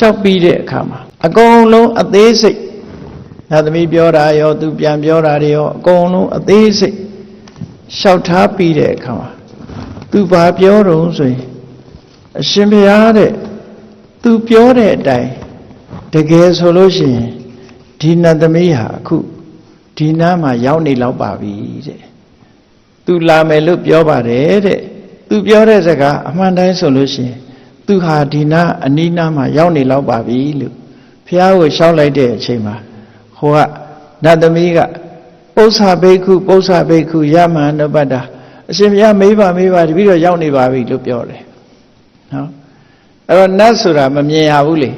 ရှောက်ပြီးတဲ့အခါမှာအကုန်လုံးအသေးစိတ်နတ်သမီးပြောတာရောသူပြန်ပြောတာတွေရောအကုန်လုံးအသေးစိတ်ရှောက်ထားပြီးတဲ့အခါမှာသူဘာပြောတော့ဆိုရင်အရှင်ဘုရားတဲ့သူပြောတဲ့အတိုင်းတကယ်ဆိုလို့ရှိရင်ဒီနတ်သမီးဟာအခုဒီနားမှာရောက်နေလောက်ပါပြီတဲ့သူလာမယ်လို့ပြောပါတယ်တဲ့သူပြောတဲ့စကားအမှန်တိုင်းဆိုလို့ရှိရင်သူဟာဒီနားအနီးနားမှာရောက်နေလောက်ပါပြီလို့ဘုရားကိုရှောက်လိုက်တဲ့အချိန်မှာဟိုကနတ်သမီးကပု္ပ္ပာဘိက္ခုယမန္တပတ္တာအရှင်ဘုရားမေးပါတပည့်တော်ရောက်နေပါပြီလို့ပြောတယ်နော်အဲ့တော့နတ်ဆိုတာမမြင်ရဘူးလေ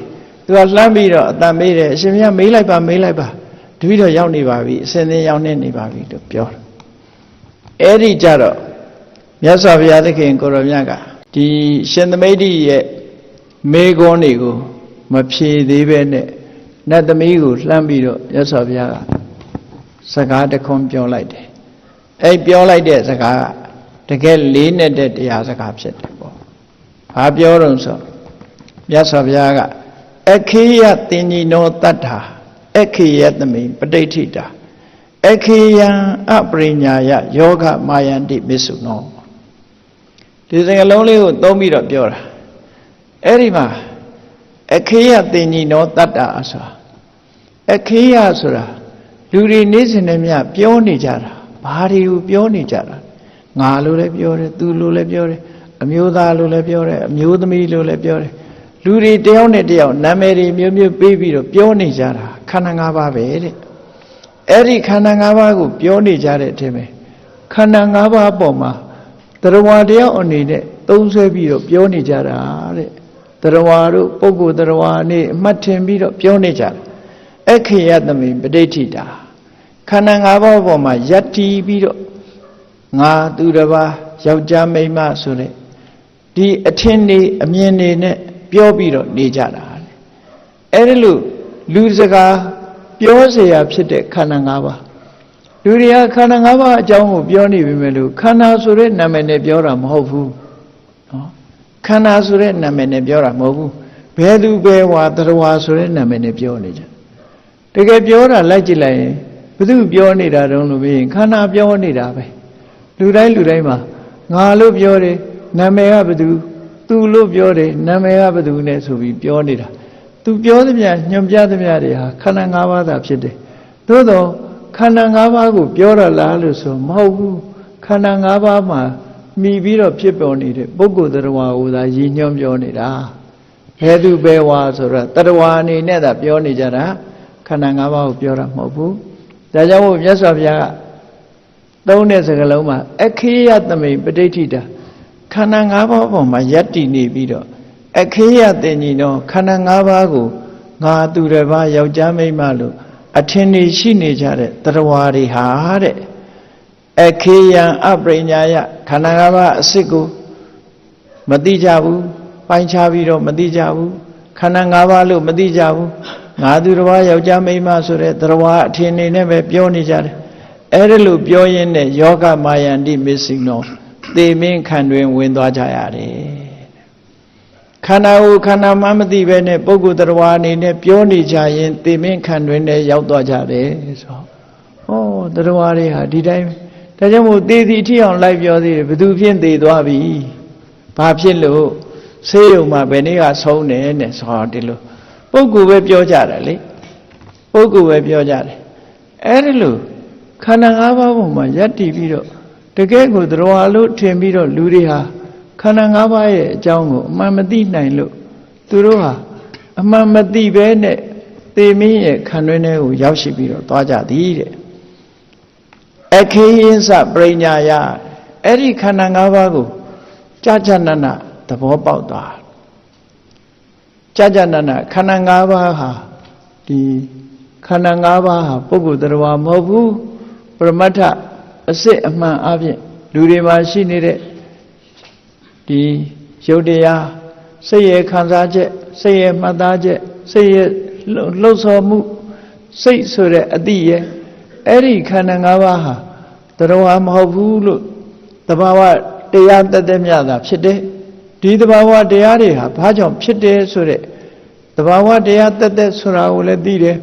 သူကလှမ်းပြီးတော့အတန်မေးတယ်အရှင်ဘုရားမေးလိုက်ပါတပည့်တော်ရောက်နေပါပြီအစဉ်သင်ရောက်နေပါပြီလို့ပြောတယ်အဲ့ဒီကြတော့မြတ်စွာဘုရားသခင်ကိုရောမြတ်ကဒီရှင်သမိတ္တိရဲ့မေခွန်းတွေကိုမဖြေသေးပဲနဲ့နတ်သမီးကိုလှမ်းပြီးတော့မြတ်စွာဘုရားကစကားတစ်ခွန်းပြောလိုက်တယ်အဲ့ပြောလိုက်တဲ့စကားကတကယ်လေးနဲ့တဲ့တရားစကားဖြစ်တယ်ပေါ့ဘာပြောတော့ဆိုမြတ်စွာဘုရားကအခေယတင်ညီနောတတ္ထာအခေယသမိပဋိဋ္ဌိတာအခေယံအပရိညာယယောဂမာယန္တိမစ္ဆုနောဒီစကားလုံးလေးကိုသုံးပြီးတော့ပြောတာအဲ့ဒီမှာအခေယတင်ညီနောတတ္တာဆိုတာအခေယဆိုတာလူတွေနေ့စဉ်နဲ့မြပြောနေကြတာဘာတွေကိုပြောနေကြတာငါလို့လည်းပြောတယ်သူလို့လည်းပြောတယ်အမျိုးသားလို့လည်းပြောတယ်အမျိုးသမီးလို့လည်းပြောတယ်လူတွေတယောက်နဲ့တယောက်နာမည်တွေမျိုးမျိုးပေးပြီးတော့ပြောနေကြတာခန္ဓာ၅ပါးပဲတဲ့အဲ့ဒီခန္ဓာ၅ပါးကိုပြောနေကြတဲ့အထင်ပဲခန္ဓာ၅ပါးအပေါ်မှာတရားတယောက်အနေနဲ့သုံးဆွဲပြီးတော့ပြောနေကြတာတဲ့တရားတို့ပုဂ္ဂိုလ်တရားအနေအမှတ်ထင်ပြီးတော့ပြောနေကြတယ်အခေယသမိပဋိဋ္ဌိတာခန္ဓာ၅ပါးအပေါ်မှာယက်တီပြီးတော့ငါသူတစ်ပါးယောက်ျားမိန်းမဆိုတဲ့ဒီအထင်နေအမြင်နေနဲ့ပြောပြီးတော့နေကြတာအဲ့ဒီလိုလူစကားပြောเสียဖြစ်တဲ့ခန္ဓာ၅ပါးလူတွေကခန္ဓာ၅ပါးအကြောင်းကိုပြောနေပြီမဲ့လို့ခန္ဓာဆိုတဲ့နာမည်နဲ့ပြောတာမဟုတ်ဘူးနော်ခန္ဓာဆိုတဲ့နာမည်နဲ့ပြောတာမဟုတ်ဘူးဘယ်သူဘယ်ဝါတရားဆိုတဲ့နာမည်နဲ့ပြောနေကြတကယ်ပြောတာလိုက်ကြည့်လိုက်ရင်ဘယ်သူပြောနေတာတုံးလို့ပြီးရင်ခန္ဓာပြောနေတာပဲလူတိုင်းမှာငါလို့ပြောတယ်နာမည်ကဘယ်သူသူလို့ပြောတယ်နာမည်ကဘယ်သူနဲ့ဆိုပြီးပြောနေတာသူပြောသမျှညွန်ပြသမျှတွေဟာခန္ဓာ၅ပါးသာဖြစ်တယ်သို့တော့ခန္ဓာ၅ပါးကိုပြောရလားလို့ဆိုမဟုတ်ဘူးခန္ဓာ၅ပါးမှာမိပြီးတော့ဖြစ်ပေါ်နေတဲ့ပုဂ္ဂိုလ်တရားကိုသာရည်ညွှန်းပြောနေတာဘယ်သူဘယ်ဝါဆိုတော့တရားအနေနဲ့သာပြောနေကြတာခန္ဓာ၅ပါးကိုပြောတာမဟုတ်ဘူးဒါကြောင့်မို့မြတ်စွာဘုရားကသုံးတဲ့စကားလုံးမှာအခေယသမိပဋိဋ္ဌိတာခန္ဓာ၅ပါးပေါ်မှာယက်တည်နေပြီးတော့အခေယတင်ညီတော့ခန္ဓာ၅ပါးကိုငါသူတစ်ပါးယောက်ျားမိန်းမလို့အထင်နေရှိနေကြတဲ့တရားတွေဟာတဲ့အခေယံအပရိညာယခန္ဓာ၅ပါးအစစ်ကိုမသိကြဘူးပိုင်းခြားပြီးတော့မသိကြဘူးခန္ဓာ၅ပါးလို့မသိကြဘူးငါသူတစ်ပါးယောက်ျားမိန်းမဆိုတဲ့တရားအထင်နေနဲ့ပဲပြောနေကြတယ်အဲ့ဒါလို့ပြောရင်းနဲ့ယောဂမာယန္တိမစ္ဆိနောသေမင်းခံတွင်ဝင်သွားကြရတယ်ခန္ဓာကိုခန္ဓာမှမသိပဲနဲ့ပုဂ္ဂိုလ်တရားအနေနဲ့ပြောနေကြရင်သေမင်းခံတွင်နဲ့ရောက်သွားကြတယ်ဆိုတော့တရားတွေဟာဒီတိုင်းဒါကြောင့်မို့သေသည်အထိအောင်လိုက်ပြောသေးတယ်ဘယ်သူဖြင့်သေသွားပြီဘာဖြစ်လို့ဆေးရုံမှာဘယ်နေ့ကဆုံးတယ်နဲ့ဆိုတော့ဒီလိုပုဂ္ဂိုလ်ပဲပြောကြတယ်လေပုဂ္ဂိုလ်ပဲပြောကြတယ်အဲ့ဒီလိုခန္ဓာ၅ပါးပေါ်မှာယက်တည်ပြီးတော့တကယ်ကိုတရားလို့ထင်ပြီးတော့လူတွေဟာခန္ဓာ၅ပါးရဲ့အကြောင်းကိုအမှန်မသိနိုင်လို့သူတို့ဟာအမှန်မသိပဲနဲ့သေမင်းရဲ့ခံတွင်းထဲကိုရောက်ရှိပြီးတော့သွားကြသည်တဲ့အခေယင်းစပရိညာယအဲ့ဒီခန္ဓာ၅ပါးကိုကြာနနာသဘောပေါက်သွားကြာနနာခန္ဓာ၅ပါးဟာဒီခန္ဓာ၅ပါးဟာပုဂ္ဂိုလ်တရားမဟုတ်ဘူးပရမတ္ထအစစ်အမှန်အပြင်လူတွေမှာရှိနေတဲ့ဒီရုပ်တရားစိတ်ရဲ့ခံစားချက်စိတ်ရဲ့မှတ်သားချက်စိတ်ရဲ့လှုပ်ဆော်မှုစိတ်ဆိုတဲ့အတိရဲ့အဲ့ဒီခန္ဓာ၅ပါးဟာတရားမဟုတ်ဘူးလို့သဘာဝတရားတသက်မြတ်တာဖြစ်တယ်ဒီသဘာဝတရားတွေဟာဘာကြောင့်ဖြစ်တယ်ဆိုတဲ့ တဘာဝတရားတက်တက်ဆိုတာကိုလည်းသိတယ်